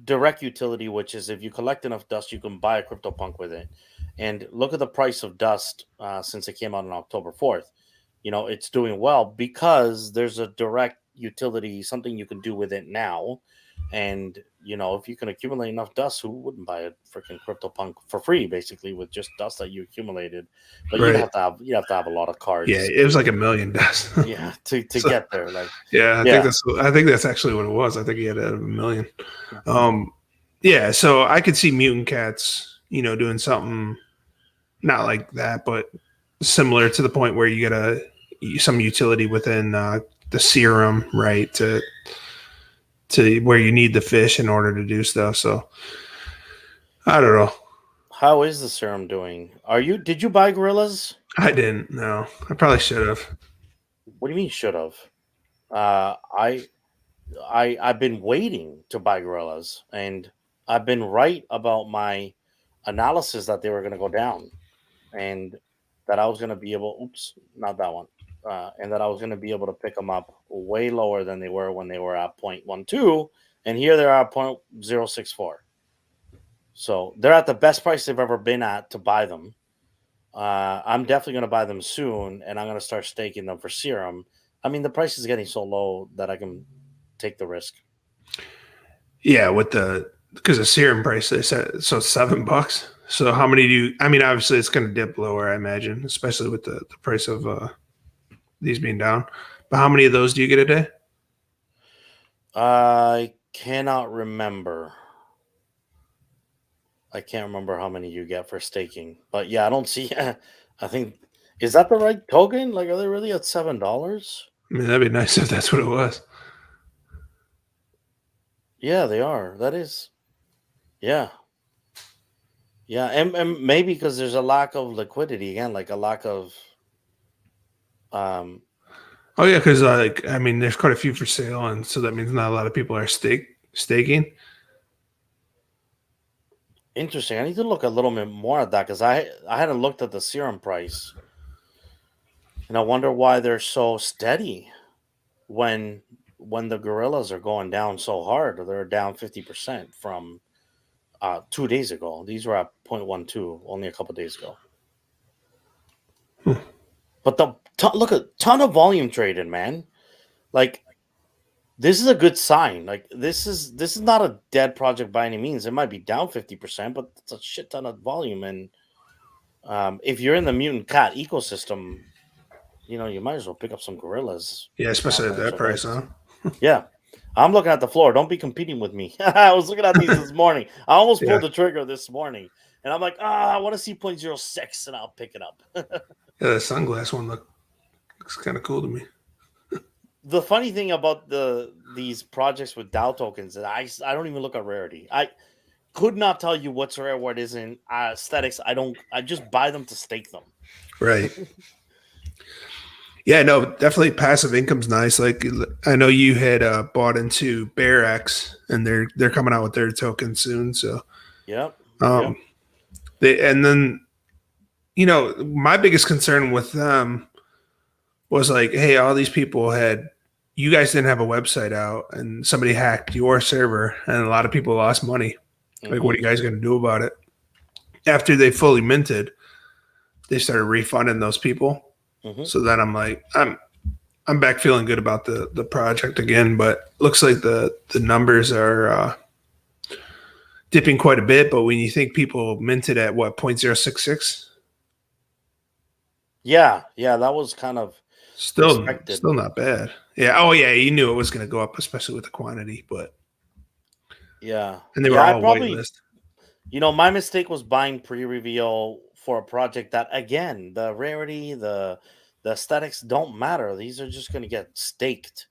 direct utility, which is if you collect enough dust, you can buy a CryptoPunk with it. And look at the price of dust since it came out on October 4th. It's doing well because there's a direct utility, something you can do with it now. And if you can accumulate enough dust, who wouldn't buy a freaking CryptoPunk for free, basically, with just dust that you accumulated? But right, you'd have to have a lot of yeah, cards, it was like 1,000,000 dust. yeah, to So, get there. Like, yeah, yeah. I think that's actually what it was. I think he had 1,000,000. Yeah, so I could see Mutant Cats, doing something not like that, but similar to the point where you get some utility within the serum, right? To where you need the fish in order to do stuff. So I don't know. How is the serum doing? Did you buy gorillas? I didn't know. I probably should have. What do you mean should have? Uh, I I've been waiting to buy gorillas, and I've been right about my analysis that they were going to go down, and that I was going to be able. Oops, not that one. And that I was going to be able to pick them up way lower than they were when they were at 0.12, and here they are at 0.064. So they're at the best price they've ever been at to buy them. I'm definitely going to buy them soon, and I'm going to start staking them for serum. I mean, the price is getting so low that I can take the risk. Yeah, because the serum price they said so $7. So how many do you? I mean, obviously it's going to dip lower, I imagine, especially with the price of these being down. But how many of those do you get a day? I cannot remember. I can't remember how many you get for staking, but yeah, I don't see. I think is that the right token? Like, are they really at $7? I mean, that'd be nice if that's what it was. Yeah, they are. That is. Yeah, yeah, and maybe because there's a lack of liquidity again, like a lack of. Um, Oh yeah, because I mean, there's quite a few for sale, and so that means not a lot of people are staking. Interesting. I need to look a little bit more at that because I hadn't looked at the serum price, and I wonder why they're so steady when the gorillas are going down so hard. They're down 50% from 2 days ago. These were at 0.12 only a couple days ago. Hmm. But look at ton of volume traded, man. Like this is a good sign. Like this is not a dead project by any means. It might be down 50%, but it's a shit ton of volume. And if you're in the mutant cat ecosystem, you might as well pick up some gorillas. Yeah, especially at that price, huh? Yeah. I'm looking at the floor. Don't be competing with me. I was looking at these this morning. I almost Yeah, pulled the trigger this morning. And I'm like, I want to see 0.06 and I'll pick it up. yeah. The sunglass one looks kind of cool to me. The funny thing about these projects with DAO tokens is I don't even look at rarity. I could not tell you what's rare, what isn't. Aesthetics, I just buy them to stake them. Right. Yeah, no, definitely passive income's nice. Like I know you had bought into BearX, and they're coming out with their token soon. So Yep. um, and then my biggest concern with them was like, hey, all these people you guys didn't have a website out, and somebody hacked your server, and a lot of people lost money. Like, what are you guys going to do about it? After they fully minted, they started refunding those people. Hmm. So then I'm like, I'm back feeling good about the project again, but looks like the numbers are dipping quite a bit. But when you think people minted at what 0.066, Yeah, that was kind of still expected. not bad. Yeah. Oh yeah, you knew it was going to go up, especially with the quantity. But Yeah, and they were yeah. I all probably, whitelist. my mistake was buying pre-reveal for a project that, again, the rarity, the aesthetics don't matter. These are just going to get staked.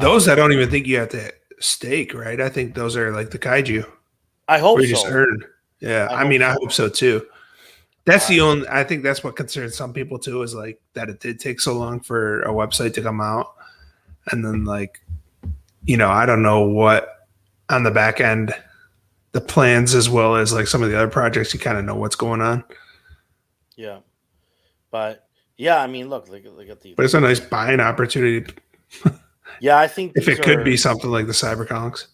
Those I Um, don't even think you have to stake, right? I think those are like the kaiju I where hope you just so. earn. Yeah, I I hope mean, I so. hope so too. That's Uh, the only. I think that's what concerns some people too. Is like that it did take so long for a website to come out, and then like I don't know what on the back end the plans as well as like some of the other projects. You kind of know what's going on, yeah, but yeah, I mean, look at but it's the a nice buying opportunity yeah. I think if these it could be are something like the Cyberconks.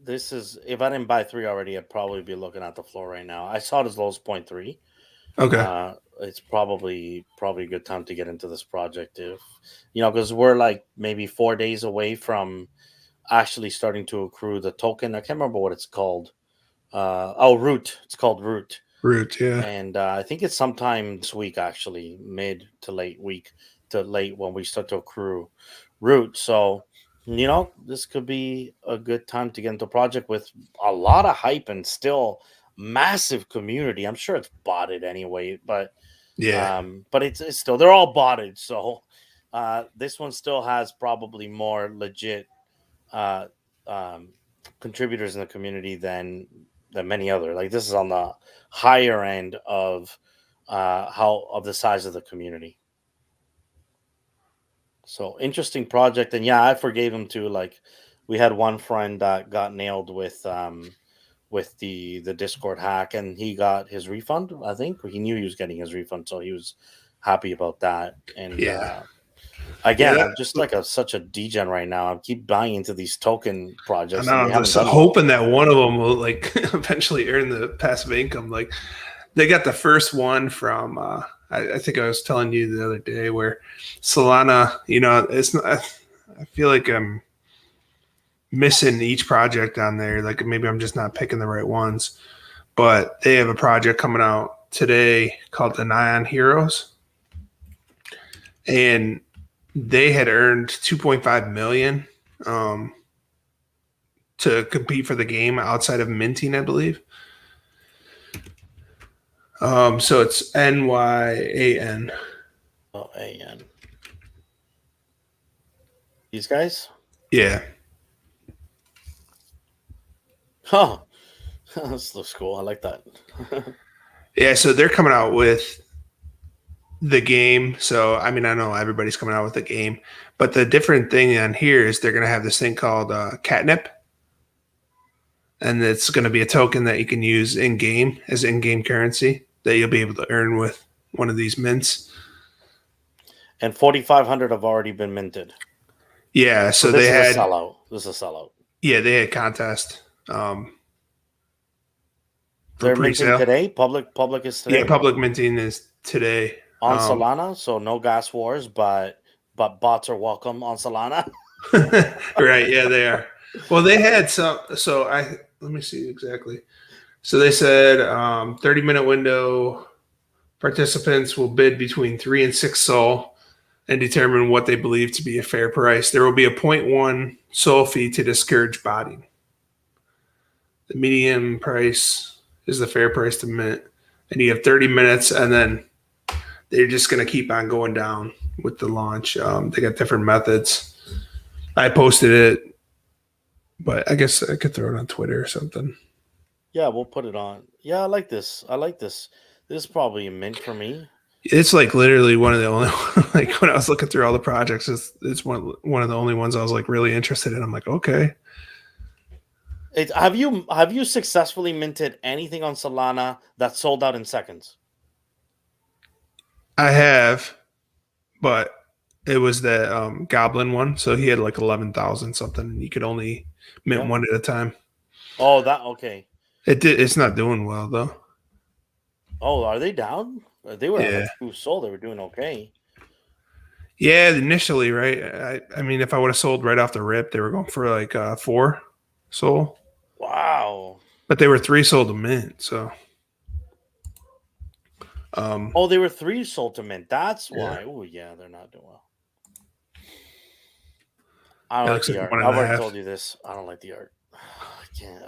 this is if I didn't buy three already, I'd probably be looking at the floor right now. I saw it as low as point 0.3. Okay, It's probably a good time to get into this project if because we're like maybe 4 days away from actually starting to accrue the token. I can't remember what it's called. Root. It's called Root, root, yeah, and I think it's sometime this week, actually, mid to late week to late when we start to accrue Root. So this could be a good time to get into a project with a lot of hype and still massive community. I'm sure it's botted anyway, yeah. but it's still, they're all botted. So this one still has probably more legit uh, um, contributors in the community than many other. Like, this is on the higher end of how of the size of the community. So interesting project, and yeah, I forgave him too. Like, we had one friend that got nailed with the Discord hack, and he got his refund. I think he knew he was getting his refund, so he was happy about that. And Yeah. Yeah, again, I'm just like such a degen right now. I keep buying into these token I projects, know. and they I'm haven't just done well. hoping that one of them will like eventually earn the passive income. Like they got the first one from. I think I was telling you the other day where Solana. It's not. I feel like I'm missing each project on there. Like maybe I'm just not picking the right ones. But they have a project coming out today called the Nyan Heroes, and they had earned 2.5 million to compete for the game outside of minting, I believe. So it's NYAN. Oh, and these guys, Yeah. huh? This looks cool. I like that. Yeah. So they're coming out with the game. So, I mean, I know everybody's coming out with the game, but the different thing on here is they're going to have this thing called catnip. And it's going to be a token that you can use in game as in game currency that you'll be able to earn with one of these mints. And 4,500 have already been minted. Yeah. So So they this is a had, sellout. This is a sellout. yeah, they had contest for They're pre minting sale. today. Public is Yeah. today Public minting is today. on Solana. So no gas wars, but bots are welcome on Solana. Right. Yeah, they are. Well, they had some. So let me see exactly. So they said 30-minute window participants will bid between 3 and 6 SOL and determine what they believe to be a fair price. There will be a zero point 0.1 SOL fee to discourage botting. The median price is the fair price to mint. And you have 30 minutes, and then they're just going to keep on going down with the launch. They got different methods. I posted it, but I guess I could throw it on Twitter or something. Yeah, we'll put it on. Yeah, I like this. I like this. This is probably a mint for me. It's like literally one of the only like when I was looking through all the projects, it's one of the only ones I was like really interested in. I'm like, okay, Have you successfully minted anything on Solana that sold out in seconds? I have, but it was the Goblin one, so he had like 11,000 something, and you could only mint Yeah. one at a time. Oh, that okay. It's not doing well though. Oh, are they down? They were Yeah. a few sold. They were doing okay. Yeah, initially, right? I mean, if I would have sold right off the rip, they were going for like 4 sold, Wow. but they were 3 sold a mint. So, Oh, they were 3 sold to mint. That's yeah, why. Oh, yeah, they're not doing well. I it don't like looks the like art. one and I've a already half. told you this. I don't like the art.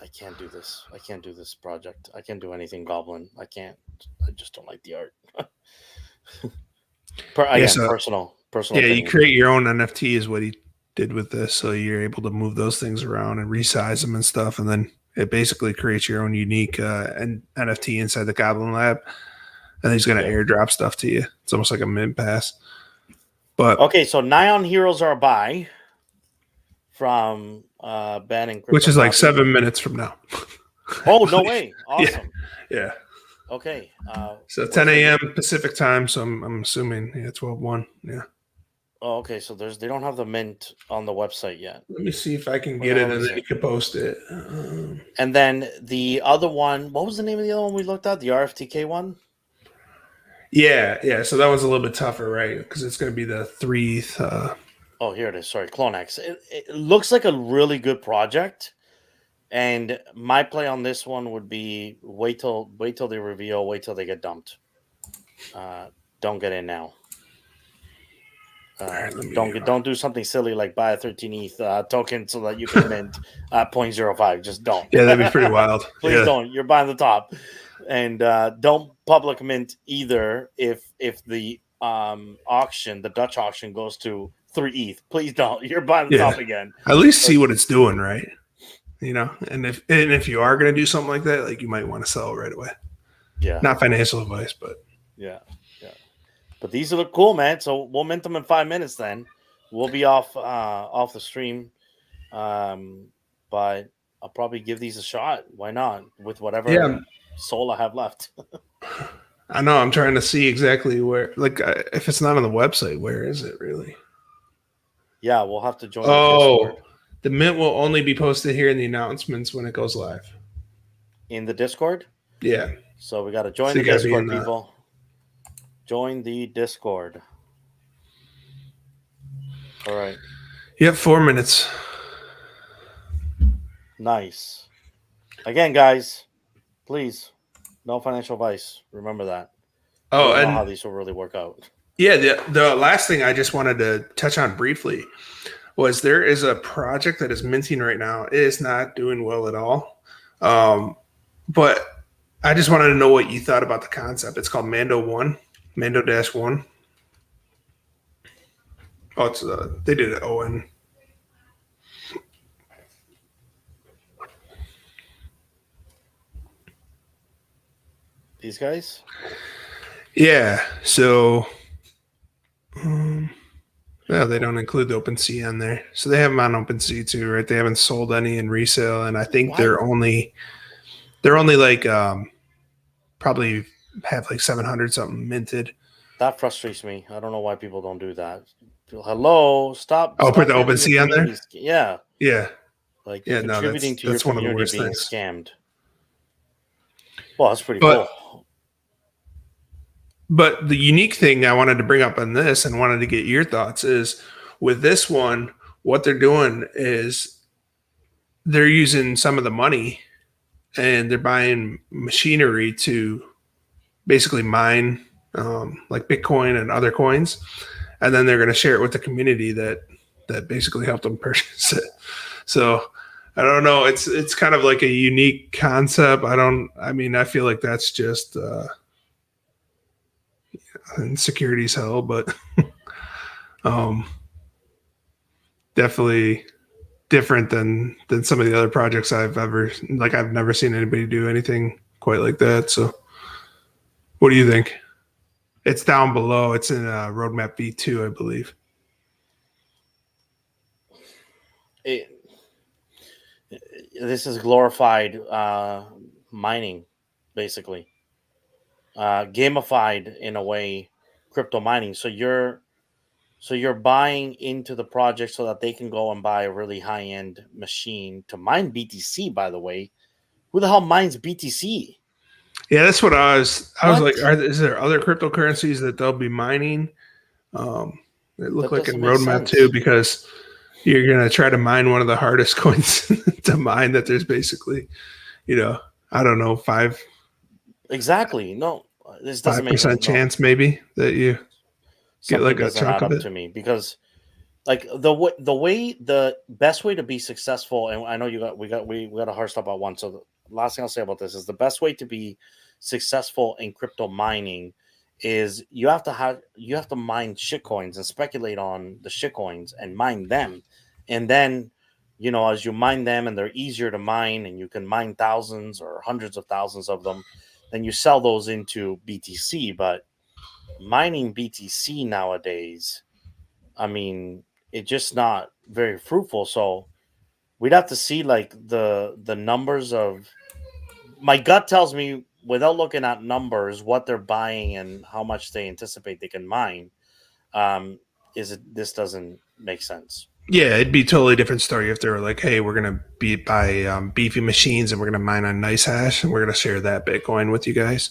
I can't do this. I can't do this project. I can't do anything Goblin. I can't. I just don't like the art. Yeah, Again, so personal yeah, you opinion. create your own NFT is what he did with this. So you're able to move those things around and resize them and stuff, and then it basically creates your own unique NFT inside the Goblin Lab, and he's going to Yeah. airdrop stuff to you. It's almost like a mint pass. But Okay, so Nyan Heroes are a buy from Ben and which Crypto is like Copy. 7 minutes from now. Oh, no way. Awesome. Yeah. Okay. So what's 10 the- a.m. Pacific time. So I'm assuming 12/1. Yeah. Oh, okay. So they don't have the mint on the website yet. Let me see if I can Where get the it hell and is then it? you can post it. And then the other one, what was the name of the other one we looked at? The RFTK one? Yeah. So that one's a little bit tougher, right? Because it's going to be the 3. Oh, here it is. Sorry, Clonex. It looks like a really good project. And my play on this one would be wait till they reveal, wait till they get dumped. Don't get in now. Right, Don't do something silly like buy a 13 ETH token so that you can mint 0.05. Just don't. Yeah, that'd be pretty wild. Please Yeah. don't. You're buying the top, and don't public mint either. If the auction, the Dutch auction, goes to 3 ETH, please don't. You're buying the top again. At least see what it's doing, right? And if you are going to do something like that, like you might want to sell it right away. Yeah. Not financial advice, but yeah. But these look cool, man. So we'll mint them in 5 minutes. Then we'll be off the stream, but I'll probably give these a shot. Why not? With whatever soul I have left. I know I'm trying to see exactly where. Like, if it's not on the website, where is it really? Yeah, we'll have to join the Discord. The mint will only be posted here in the announcements when it goes live. In the Discord? Yeah. So we got to join the Discord, people. Join the Discord. All right. Yep, 4 minutes. Nice. Again, guys, please, no financial advice. Remember that. Oh, and how these will really work out. Yeah, the last thing I just wanted to touch on briefly was there is a project that is minting right now. It is not doing well at all. But I just wanted to know what you thought about the concept. It's called Mando-1. Mando-1. Oh, it's they did it ON. These guys? Yeah. So, no, they don't include the OpenSea on there. So they have them on OpenSea too, right? They haven't sold any in resale, and I think they're only like probably have like 700 something minted. That frustrates me. I don't know why people don't do that. Hello, stop. Oh, put the getting OpenSea your on there. community Yeah. Yeah. Like Yeah, contributing to your that's one of the community worst being things. scammed. Well, that's pretty cool. But the unique thing I wanted to bring up on this and wanted to get your thoughts is with this one, what they're doing is they're using some of the money and they're buying machinery to basically mine like Bitcoin and other coins. And then they're going to share it with the community that basically helped them purchase it. So I don't know. It's kind of like a unique concept. I feel like that's just security's hell, but definitely different than some of the other projects I've never seen anybody do anything quite like that. So what do you think? It's down below. It's in roadmap V2, I believe. This is glorified mining, basically. Gamified in a way, crypto mining. So you're buying into the project so that they can go and buy a really high-end machine to mine BTC, by the way. Who the hell mines BTC? Yeah, that's what I was like, What? is there other cryptocurrencies that they'll be mining? It looked That like doesn't in make roadmap too, sense. because you're gonna try to mine one of the hardest coins to mine. That there's basically, you know, I don't know, Exactly. No, this doesn't five make percent no. chance maybe that you get Something like a doesn't chunk add of up it. to me because like the best way to be successful, and I know we got a hard stop at one. So the last thing I'll say about this is the best way to be successful in crypto mining is you have to mine shitcoins and speculate on the shitcoins and mine them, and then as you mine them and they're easier to mine and you can mine thousands or hundreds of thousands of them, then you sell those into BTC. But mining BTC nowadays, I mean, it's just not very fruitful. So we'd have to see like the numbers of my gut tells me without looking at numbers what they're buying and how much they anticipate they can mine. Um, is it this doesn't make sense? Yeah, it'd be a totally different story if they were like, "Hey, we're gonna be buy beefy machines and we're gonna mine on nice hash and we're gonna share that Bitcoin with you guys."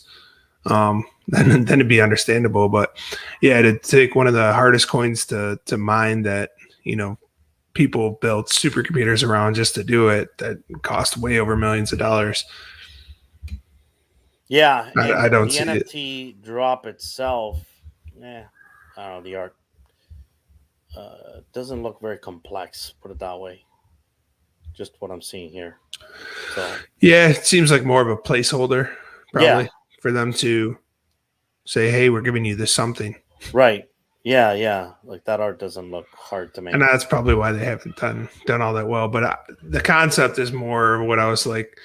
Then it'd be understandable. But yeah, to take one of the hardest coins to mine that you know people built supercomputers around just to do it that cost way over millions of dollars. Yeah, I and don't the see it. NFT drop itself, I don't know. The art doesn't look very complex. Put it that way. Just what I'm seeing here. So Yeah, it seems like more of a placeholder, yeah, probably, for them to say, "Hey, we're giving you this something," right. Yeah, yeah. Like that art doesn't look hard to and make. that's probably why they haven't done all that well. But the concept is more what I was like.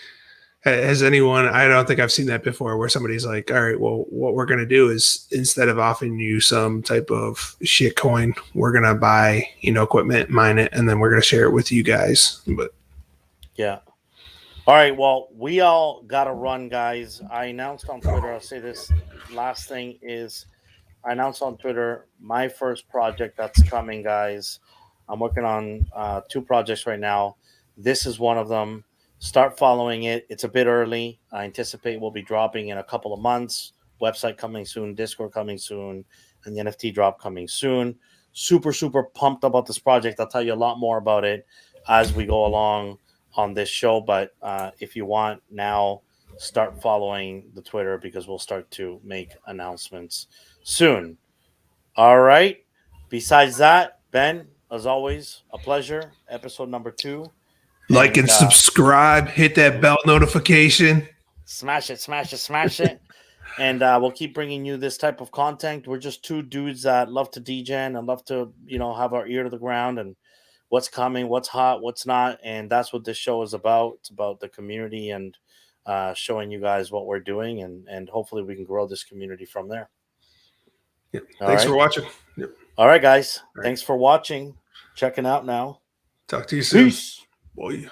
Has anyone? I don't think I've seen that before, where somebody's like, "All right, well, what we're gonna do is instead of offering you some type of shit coin, we're gonna buy equipment, mine it, and then we're gonna share it with you guys." But Yeah. All right. Well, we all got to run, guys. I announced on Twitter. I'll say this last thing is I announced on Twitter my first project that's coming, guys. I'm working on two projects right now. This is one of them. Start following it. It's a bit early. I anticipate we'll be dropping in a couple of months. Website coming soon, Discord coming soon, and the NFT drop coming soon. Super, super pumped about this project. I'll tell you a lot more about it as we go along on this show. But if you want now, start following the Twitter because we'll start to make announcements soon. All right. Besides that, Ben, as always, a pleasure. Episode number 2. like And and subscribe, hit that bell notification. smash it, smash it, smash it. And we'll keep bringing you this type of content. We're just two dudes that love to DGen and love to, have our ear to the ground and what's coming, what's hot, what's not. And that's what this show is about. It's about the community and showing you guys what we're doing. And hopefully we can grow this community from there. Yep. All Thanks right. for watching. Yep. All right, guys. All right. Thanks for watching. Checking out now. Talk to you soon. Peace. Boy.